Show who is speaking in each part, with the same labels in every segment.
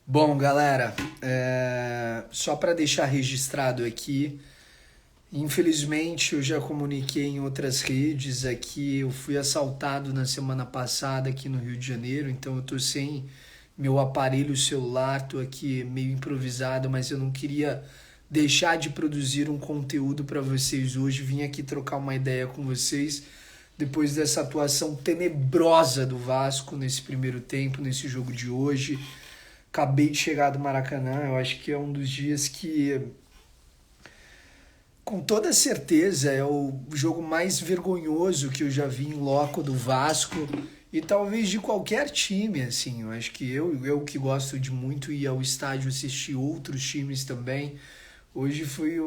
Speaker 1: Bom, galera, só para deixar registrado aqui, infelizmente eu já comuniquei em outras redes aqui, eu fui assaltado na semana passada aqui no Rio de Janeiro, então eu tô sem meu aparelho celular, tô aqui meio improvisado, mas eu não queria deixar de produzir um conteúdo para vocês hoje, vim aqui trocar uma ideia com vocês depois dessa atuação tenebrosa do Vasco nesse primeiro tempo, nesse jogo de hoje. Acabei de chegar do Maracanã, eu acho que é um dos dias que, com toda certeza, é o jogo mais vergonhoso que eu já vi em loco do Vasco e talvez de qualquer time, assim. Eu acho que eu que gosto de muito ir ao estádio assistir outros times também. Hoje foi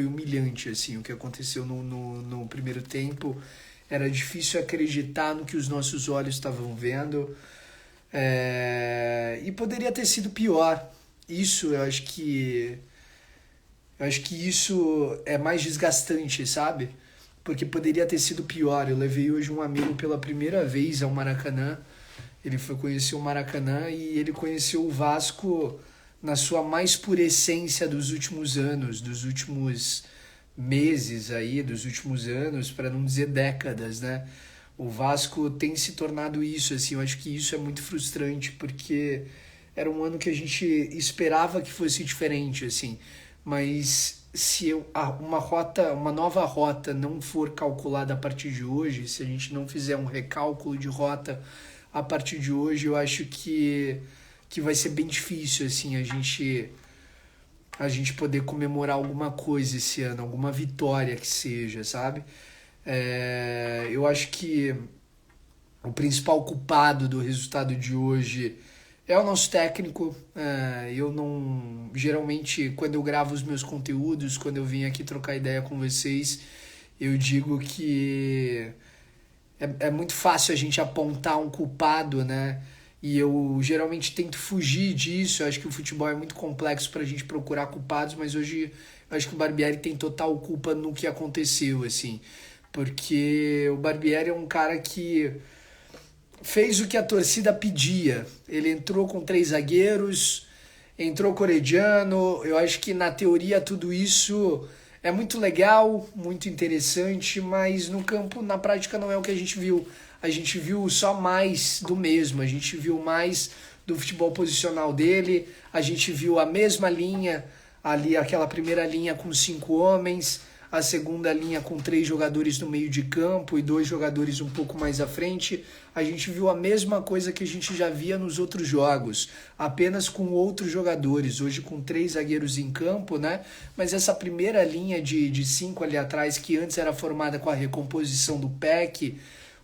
Speaker 1: humilhante, assim, o que aconteceu no primeiro tempo. Era difícil acreditar no que os nossos olhos estavam vendo. E poderia ter sido pior. Isso eu acho que isso é mais desgastante, sabe? Porque poderia ter sido pior. Eu levei hoje um amigo pela primeira vez ao Maracanã. Ele foi conhecer o Maracanã e ele conheceu o Vasco na sua mais pura essência dos últimos anos, dos últimos meses aí, dos últimos anos, para não dizer décadas, né? O Vasco tem se tornado isso, assim, eu acho que isso é muito frustrante, porque era um ano que a gente esperava que fosse diferente, assim, mas se uma nova rota não for calculada a partir de hoje, se a gente não fizer um recálculo de rota a partir de hoje, eu acho que vai ser bem difícil, assim, a gente poder comemorar alguma coisa esse ano, alguma vitória que seja, sabe? Eu acho que o principal culpado do resultado de hoje é o nosso técnico. Eu não. Geralmente, quando eu gravo os meus conteúdos, quando eu vim aqui trocar ideia com vocês, eu digo que é muito fácil a gente apontar um culpado, né? E eu geralmente tento fugir disso. Eu acho que o futebol é muito complexo para a gente procurar culpados, mas hoje eu acho que o Barbieri tem total culpa no que aconteceu, assim. Porque o Barbieri é um cara que fez o que a torcida pedia. Ele entrou com três zagueiros, entrou Corediano. Eu acho que na teoria tudo isso é muito legal, muito interessante, mas no campo, na prática, não é o que a gente viu. A gente viu só mais do mesmo, a gente viu mais do futebol posicional dele, a gente viu a mesma linha ali, aquela primeira linha com cinco homens, a segunda linha com três jogadores no meio de campo e dois jogadores um pouco mais à frente. A gente viu a mesma coisa que a gente já via nos outros jogos, apenas com outros jogadores, hoje com três zagueiros em campo, né? Mas essa primeira linha de cinco ali atrás, que antes era formada com a recomposição do Peck,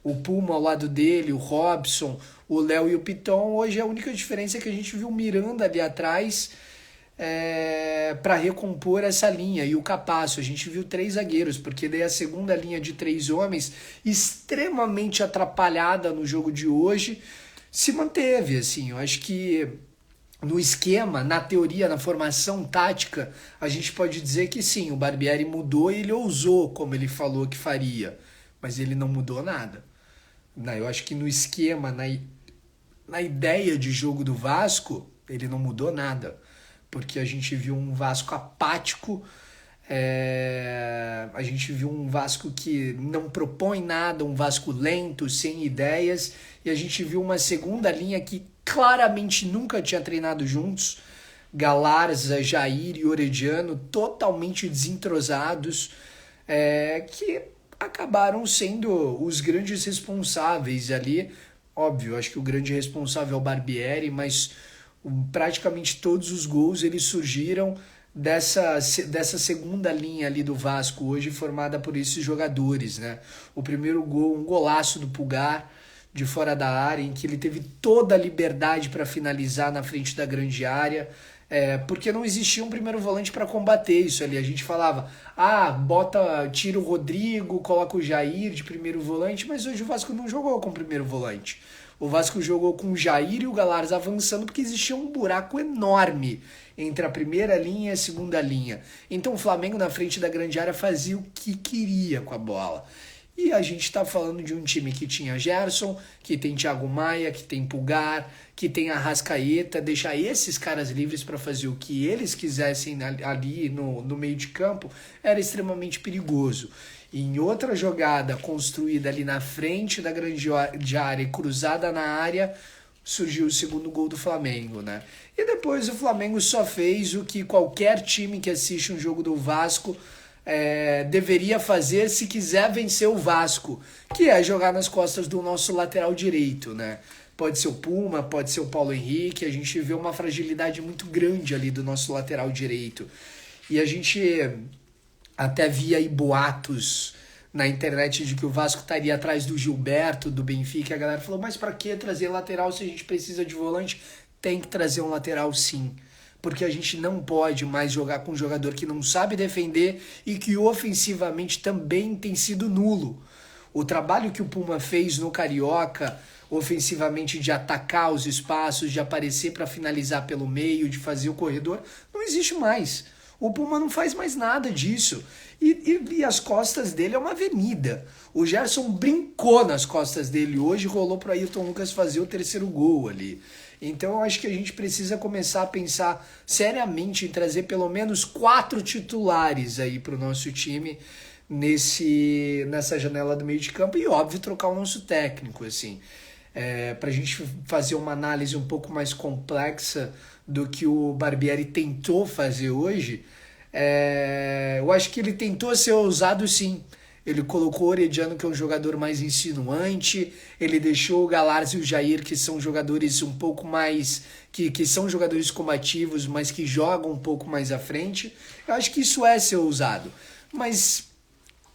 Speaker 1: o Puma ao lado dele, o Robson, o Léo e o Piton, hoje a única diferença é que a gente viu o Miranda ali atrás para recompor essa linha, e o Capasso. A gente viu três zagueiros, porque daí a segunda linha de três homens, extremamente atrapalhada no jogo de hoje, se manteve, assim. Eu acho que no esquema, na teoria, na formação tática, a gente pode dizer que sim, o Barbieri mudou e ele ousou, como ele falou que faria, mas ele não mudou nada. Eu acho que no esquema, na ideia de jogo do Vasco, ele não mudou nada, porque a gente viu um Vasco apático, a gente viu um Vasco que não propõe nada, um Vasco lento, sem ideias, e a gente viu uma segunda linha que claramente nunca tinha treinado juntos, Galarza, Jair e Orediano, totalmente desentrosados, que acabaram sendo os grandes responsáveis ali. Óbvio, acho que o grande responsável é o Barbieri, mas praticamente todos os gols eles surgiram dessa segunda linha ali do Vasco hoje, formada por esses jogadores, né? O primeiro gol, um golaço do Pulgar de fora da área, em que ele teve toda a liberdade para finalizar na frente da grande área, porque não existia um primeiro volante para combater isso ali. A gente falava, tira o Rodrigo, coloca o Jair de primeiro volante, mas hoje o Vasco não jogou com o primeiro volante. O Vasco jogou com o Jair e o Galhardo avançando, porque existia um buraco enorme entre a primeira linha e a segunda linha. Então o Flamengo na frente da grande área fazia o que queria com a bola. E a gente está falando de um time que tinha Gerson, que tem Thiago Maia, que tem Pulgar, que tem Arrascaeta, deixar esses caras livres para fazer o que eles quisessem ali no meio de campo era extremamente perigoso. E em outra jogada construída ali na frente da grande área e cruzada na área, surgiu o segundo gol do Flamengo, né? E depois o Flamengo só fez o que qualquer time que assiste um jogo do Vasco deveria fazer se quiser vencer o Vasco, que é jogar nas costas do nosso lateral direito, né? Pode ser o Puma, pode ser o Paulo Henrique, a gente vê uma fragilidade muito grande ali do nosso lateral direito. E a gente até via aí boatos na internet de que o Vasco estaria atrás do Gilberto, do Benfica. A galera falou, mas para que trazer lateral se a gente precisa de volante? Tem que trazer um lateral sim, porque a gente não pode mais jogar com um jogador que não sabe defender e que ofensivamente também tem sido nulo. O trabalho que o Puma fez no Carioca, ofensivamente, de atacar os espaços, de aparecer para finalizar pelo meio, de fazer o corredor, não existe mais. O Puma não faz mais nada disso. E as costas dele é uma avenida. O Gerson brincou nas costas dele hoje, rolou para Ayrton Lucas fazer o terceiro gol ali. Então eu acho que a gente precisa começar a pensar seriamente em trazer pelo menos 4 titulares aí para o nosso time nessa janela do meio de campo e, óbvio, trocar o nosso técnico, assim. Para a gente fazer uma análise um pouco mais complexa do que o Barbieri tentou fazer hoje, eu acho que ele tentou ser ousado sim. Ele colocou o Orediano, que é um jogador mais insinuante, ele deixou o Galarza e o Jair, que são jogadores um pouco mais, que são jogadores combativos, mas que jogam um pouco mais à frente. Eu acho que isso é ser ousado, mas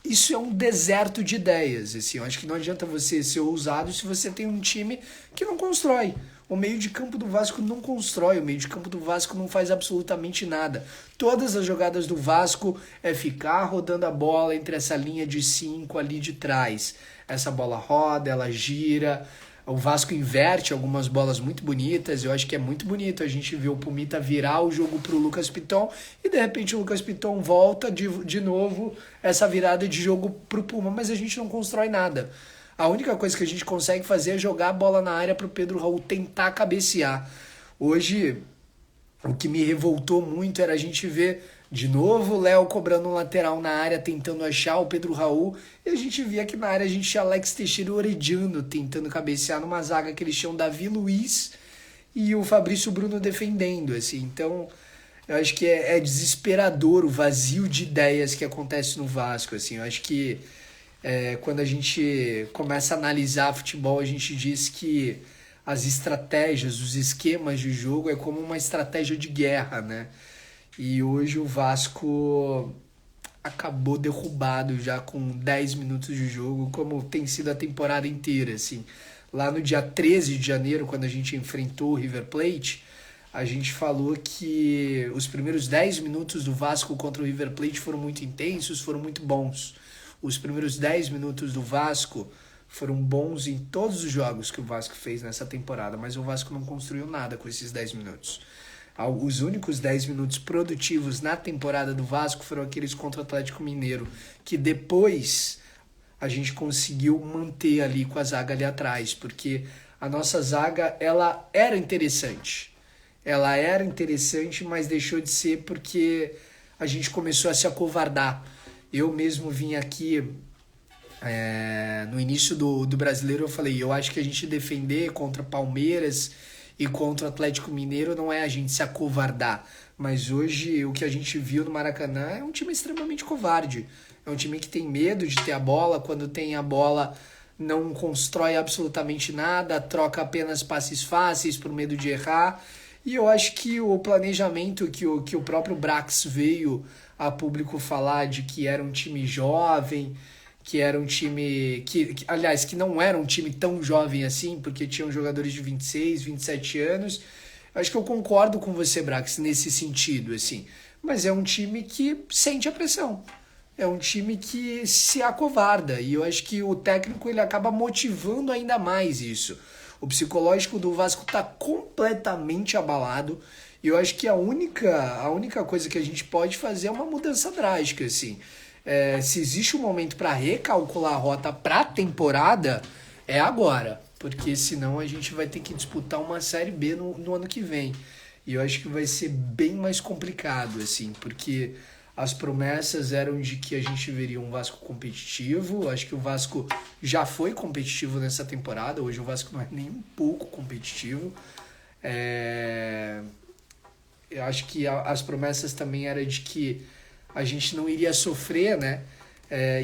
Speaker 1: isso é um deserto de ideias, assim. Eu acho que não adianta você ser ousado se você tem um time que não constrói. O meio de campo do Vasco não constrói, o meio de campo do Vasco não faz absolutamente nada. Todas as jogadas do Vasco é ficar rodando a bola entre essa linha de 5 ali de trás. Essa bola roda, ela gira. O Vasco inverte algumas bolas muito bonitas. Eu acho que é muito bonito a gente ver o Pumita virar o jogo para o Lucas Piton e de repente o Lucas Piton volta de novo essa virada de jogo para o Puma, mas a gente não constrói nada. A única coisa que a gente consegue fazer é jogar a bola na área para o Pedro Raul tentar cabecear. Hoje, o que me revoltou muito era a gente ver de novo o Léo cobrando um lateral na área, tentando achar o Pedro Raul, e a gente via que na área a gente tinha Alex Teixeira e Orediano tentando cabecear numa zaga que eles tinham Davi Luiz e o Fabrício Bruno defendendo, assim. Então, eu acho que é desesperador o vazio de ideias que acontece no Vasco, assim. Eu acho que quando a gente começa a analisar futebol, a gente diz que as estratégias, os esquemas de jogo é como uma estratégia de guerra, né? E hoje o Vasco acabou derrubado já com 10 minutos de jogo, como tem sido a temporada inteira, assim. Lá no dia 13 de janeiro, quando a gente enfrentou o River Plate, a gente falou que os primeiros 10 minutos do Vasco contra o River Plate foram muito intensos, foram muito bons. Os primeiros 10 minutos do Vasco foram bons em todos os jogos que o Vasco fez nessa temporada, mas o Vasco não construiu nada com esses 10 minutos. Os únicos 10 minutos produtivos na temporada do Vasco foram aqueles contra o Atlético Mineiro, que depois a gente conseguiu manter ali com a zaga ali atrás, porque a nossa zaga, ela era interessante. Ela era interessante, mas deixou de ser porque a gente começou a se acovardar. Eu mesmo vim aqui no início do Brasileiro, eu falei, eu acho que a gente defender contra Palmeiras e contra o Atlético Mineiro não é a gente se acovardar. Mas hoje o que a gente viu no Maracanã é um time extremamente covarde. É um time que tem medo de ter a bola, quando tem a bola não constrói absolutamente nada, troca apenas passes fáceis por medo de errar. E eu acho que o planejamento que o próprio Brax veio a público falar de que era um time jovem, que era um time aliás, que não era um time tão jovem assim, porque tinham jogadores de 26, 27 anos. Acho que eu concordo com você, Brax, nesse sentido, assim. Mas é um time que sente a pressão. É um time que se acovarda. E eu acho que o técnico ele acaba motivando ainda mais isso. O psicológico do Vasco está completamente abalado. E eu acho que a única coisa que a gente pode fazer é uma mudança drástica, assim. Se existe um momento para recalcular a rota para a temporada, é agora. Porque senão a gente vai ter que disputar uma Série B no ano que vem. E eu acho que vai ser bem mais complicado, assim, porque as promessas eram de que a gente veria um Vasco competitivo. Acho que o Vasco já foi competitivo nessa temporada. Hoje o Vasco não é nem um pouco competitivo. Eu acho que as promessas também eram de que a gente não iria sofrer, né?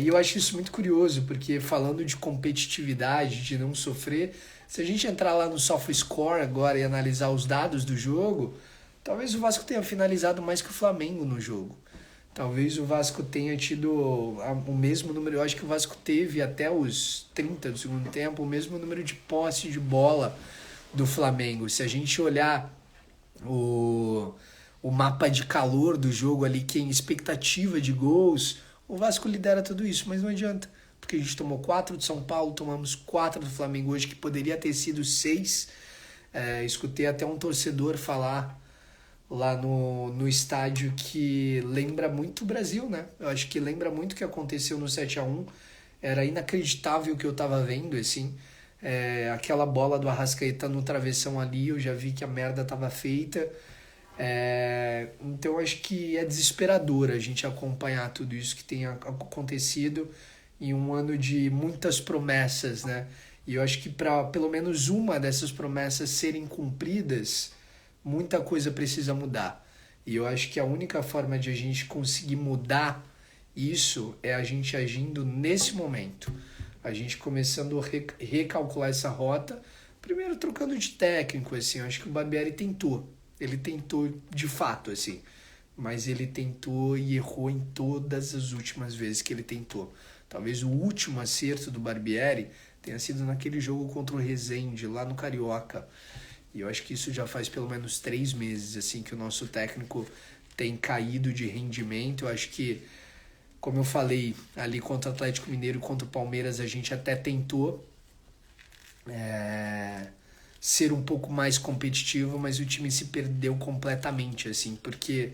Speaker 1: E eu acho isso muito curioso, porque falando de competitividade, de não sofrer, se a gente entrar lá no SofaScore agora e analisar os dados do jogo, talvez o Vasco tenha finalizado mais que o Flamengo no jogo. Talvez o Vasco tenha tido o mesmo número, eu acho que o Vasco teve até os 30 do segundo tempo, o mesmo número de posse de bola do Flamengo. Se a gente olhar o mapa de calor do jogo ali, que em expectativa de gols, o Vasco lidera tudo isso, mas não adianta. Porque a gente tomou 4 de São Paulo, tomamos 4 do Flamengo hoje, que poderia ter sido 6. Escutei até um torcedor falar lá no estádio que lembra muito o Brasil, né? Eu acho que lembra muito o que aconteceu no 7-1. Era inacreditável o que eu tava vendo, assim. Aquela bola do Arrascaeta no travessão ali, eu já vi que a merda tava feita. Então acho que é desesperador a gente acompanhar tudo isso que tem acontecido em um ano de muitas promessas, né? E eu acho que para pelo menos uma dessas promessas serem cumpridas, muita coisa precisa mudar. E eu acho que a única forma de a gente conseguir mudar isso é a gente agindo nesse momento. A gente começando a recalcular essa rota, primeiro trocando de técnico, assim. Eu acho que o Barbieri tentou. Ele tentou de fato, assim. Mas ele tentou e errou em todas as últimas vezes que ele tentou. Talvez o último acerto do Barbieri tenha sido naquele jogo contra o Resende, lá no Carioca. E eu acho que isso já faz pelo menos 3 meses, assim, que o nosso técnico tem caído de rendimento. Eu acho que, como eu falei, ali contra o Atlético Mineiro e contra o Palmeiras, a gente até tentou ser um pouco mais competitivo, mas o time se perdeu completamente, assim, porque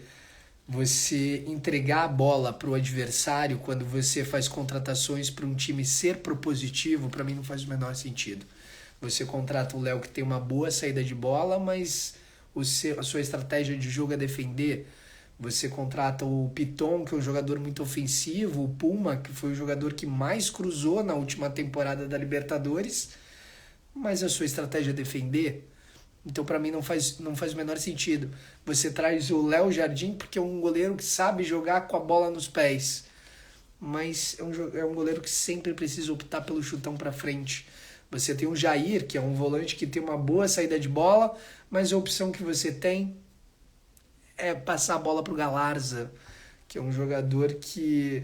Speaker 1: você entregar a bola para o adversário quando você faz contratações para um time ser propositivo, para mim não faz o menor sentido. Você contrata o Léo que tem uma boa saída de bola, mas a sua estratégia de jogo é defender. Você contrata o Piton, que é um jogador muito ofensivo, o Puma, que foi o jogador que mais cruzou na última temporada da Libertadores, mas a sua estratégia é defender. Então, para mim, não faz o menor sentido. Você traz o Léo Jardim porque é um goleiro que sabe jogar com a bola nos pés, mas é um goleiro que sempre precisa optar pelo chutão para frente. Você tem o Jair, que é um volante que tem uma boa saída de bola, mas a opção que você tem é passar a bola pro Galarza, que é um jogador que,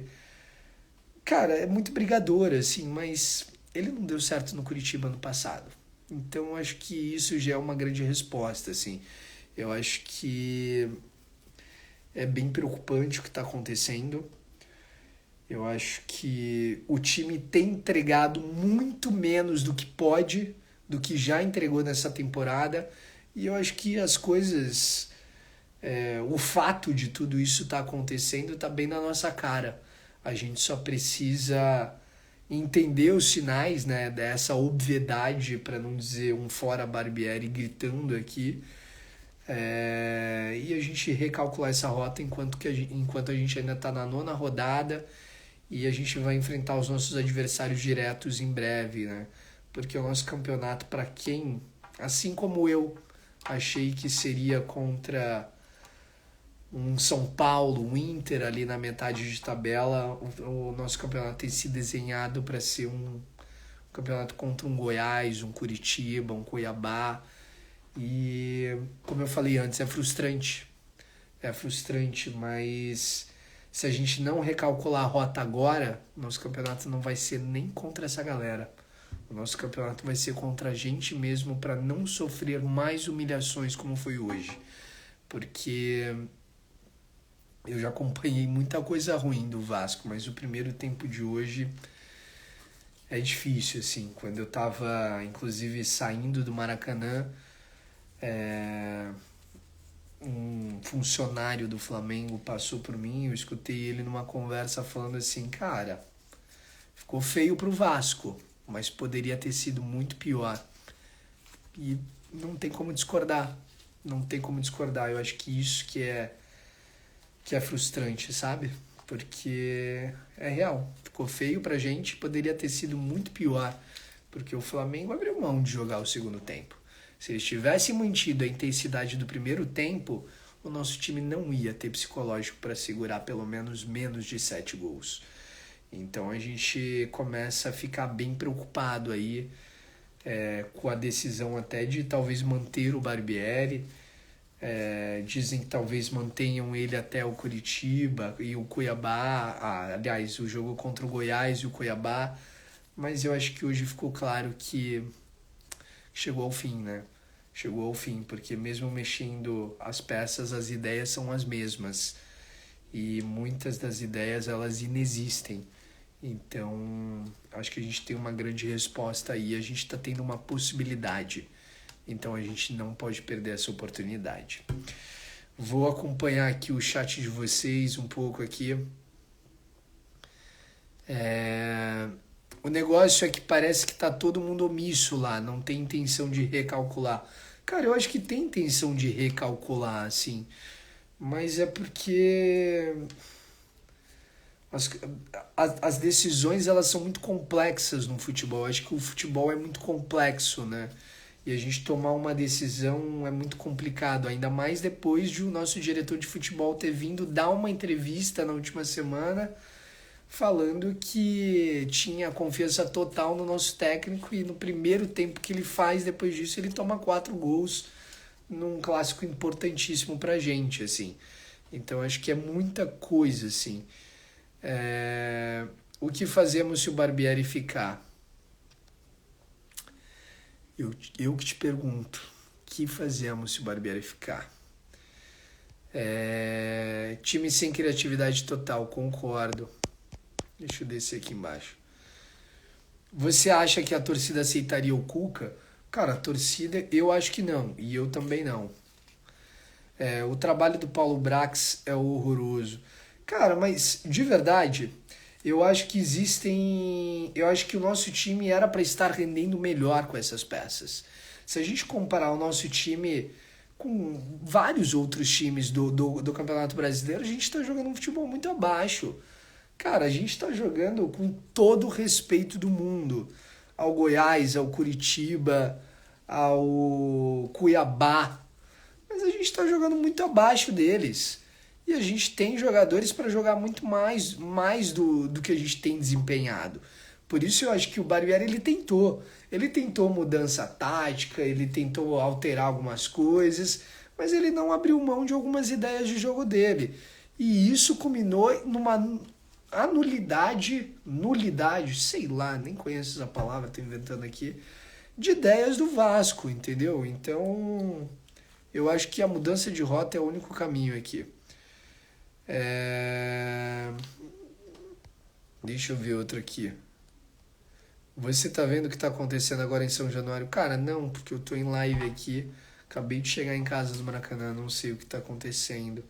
Speaker 1: cara, é muito brigador, assim, mas ele não deu certo no Curitiba no passado. Então, eu acho que isso já é uma grande resposta, assim. Eu acho que é bem preocupante o que está acontecendo. Eu acho que o time tem entregado muito menos do que pode, do que já entregou nessa temporada. E eu acho que as coisas, o fato de tudo isso estar acontecendo está bem na nossa cara. A gente só precisa entender os sinais, né, dessa obviedade, para não dizer um fora Barbieri gritando aqui. E a gente recalcular essa rota enquanto a gente ainda está na 9ª rodada. E a gente vai enfrentar os nossos adversários diretos em breve, né? Porque o nosso campeonato, para quem, assim como eu, achei que seria contra um São Paulo, um Inter ali na metade de tabela, o nosso campeonato tem se desenhado para ser um campeonato contra um Goiás, um Curitiba, um Cuiabá. E, como eu falei antes, é frustrante. É frustrante, mas se a gente não recalcular a rota agora, nosso campeonato não vai ser nem contra essa galera. O nosso campeonato vai ser contra a gente mesmo para não sofrer mais humilhações como foi hoje. Porque eu já acompanhei muita coisa ruim do Vasco, mas o primeiro tempo de hoje é difícil, assim. Quando eu tava, inclusive, saindo do Maracanã, um funcionário do Flamengo passou por mim, eu escutei ele numa conversa falando assim, cara, ficou feio pro Vasco, mas poderia ter sido muito pior. E não tem como discordar. Não tem como discordar. Eu acho que isso que é frustrante, sabe? Porque é real. Ficou feio pra gente, poderia ter sido muito pior. Porque o Flamengo abriu mão de jogar o segundo tempo. Se eles tivessem mantido a intensidade do primeiro tempo, o nosso time não ia ter psicológico para segurar pelo menos de 7 gols. Então a gente começa a ficar bem preocupado aí com a decisão até de talvez manter o Barbieri. Dizem que talvez mantenham ele até o Curitiba e o Cuiabá, aliás, o jogo contra o Goiás e o Cuiabá, mas eu acho que hoje ficou claro que chegou ao fim, né? Chegou ao fim, porque mesmo mexendo as peças, as ideias são as mesmas. E muitas das ideias, elas inexistem. Então, acho que a gente tem uma grande resposta aí, a gente está tendo uma possibilidade. Então, a gente não pode perder essa oportunidade. Vou acompanhar aqui o chat de vocês um pouco aqui. O negócio é que parece que tá todo mundo omisso lá, não tem intenção de recalcular. Cara, eu acho que tem intenção de recalcular, assim. Mas é porque as decisões, elas são muito complexas no futebol. Eu acho que o futebol é muito complexo, né? E a gente tomar uma decisão é muito complicado, ainda mais depois de o nosso diretor de futebol ter vindo dar uma entrevista na última semana falando que tinha confiança total no nosso técnico e no primeiro tempo que ele faz, depois disso, ele toma 4 gols num clássico importantíssimo pra gente, assim. Então, acho que é muita coisa, assim. O que fazemos se o Barbieri ficar? Eu que te pergunto, o que fazemos se o Barbieri ficar? Time sem criatividade total, concordo. Deixa eu descer aqui embaixo. Você acha que a torcida aceitaria o Cuca? Cara, a torcida, eu acho que não. E eu também não. O trabalho do Paulo Brax é horroroso. Cara, mas de verdade, eu acho que existem. Eu acho que o nosso time era para estar rendendo melhor com essas peças. Se a gente comparar o nosso time com vários outros times do Campeonato Brasileiro, a gente está jogando um futebol muito abaixo. Cara, a gente está jogando com todo o respeito do mundo ao Goiás, ao Curitiba, ao Cuiabá, mas a gente está jogando muito abaixo deles. E a gente tem jogadores para jogar muito mais do que a gente tem desempenhado. Por isso eu acho que o Barbieri ele tentou. Ele tentou mudança tática, ele tentou alterar algumas coisas, mas ele não abriu mão de algumas ideias de jogo dele. E isso culminou numa nulidade, sei lá, nem conheço essa palavra, tô inventando aqui, de ideias do Vasco, entendeu? Então, eu acho que a mudança de rota é o único caminho aqui. Deixa eu ver outro aqui. Você tá vendo o que tá acontecendo agora em São Januário? Cara, não, porque eu tô em live aqui, acabei de chegar em casa do Maracanã, não sei o que tá acontecendo,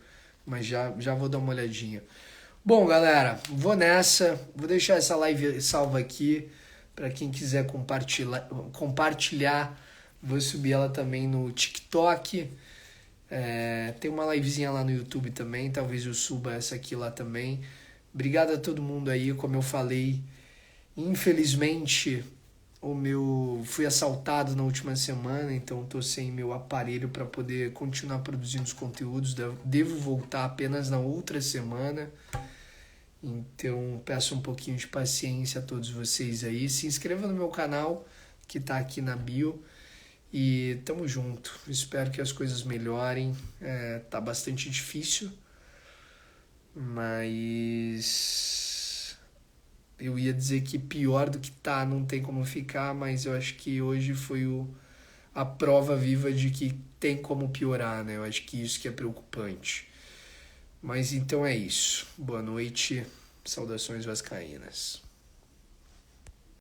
Speaker 1: mas já vou dar uma olhadinha. Bom, galera, vou nessa. Vou deixar essa live salva aqui para quem quiser compartilhar. Vou subir ela também no TikTok. Tem uma livezinha lá no YouTube também. Talvez eu suba essa aqui lá também. Obrigado a todo mundo aí. Como eu falei, infelizmente fui assaltado na última semana, então estou sem meu aparelho para poder continuar produzindo os conteúdos. Devo voltar apenas na outra semana. Então, peço um pouquinho de paciência a todos vocês aí. Se inscreva no meu canal, que tá aqui na bio. E tamo junto. Espero que as coisas melhorem. Tá bastante difícil, mas eu ia dizer que pior do que tá não tem como ficar, mas eu acho que hoje foi a prova viva de que tem como piorar, né? Eu acho que isso que é preocupante. Mas então é isso. Boa noite. Saudações vascaínas.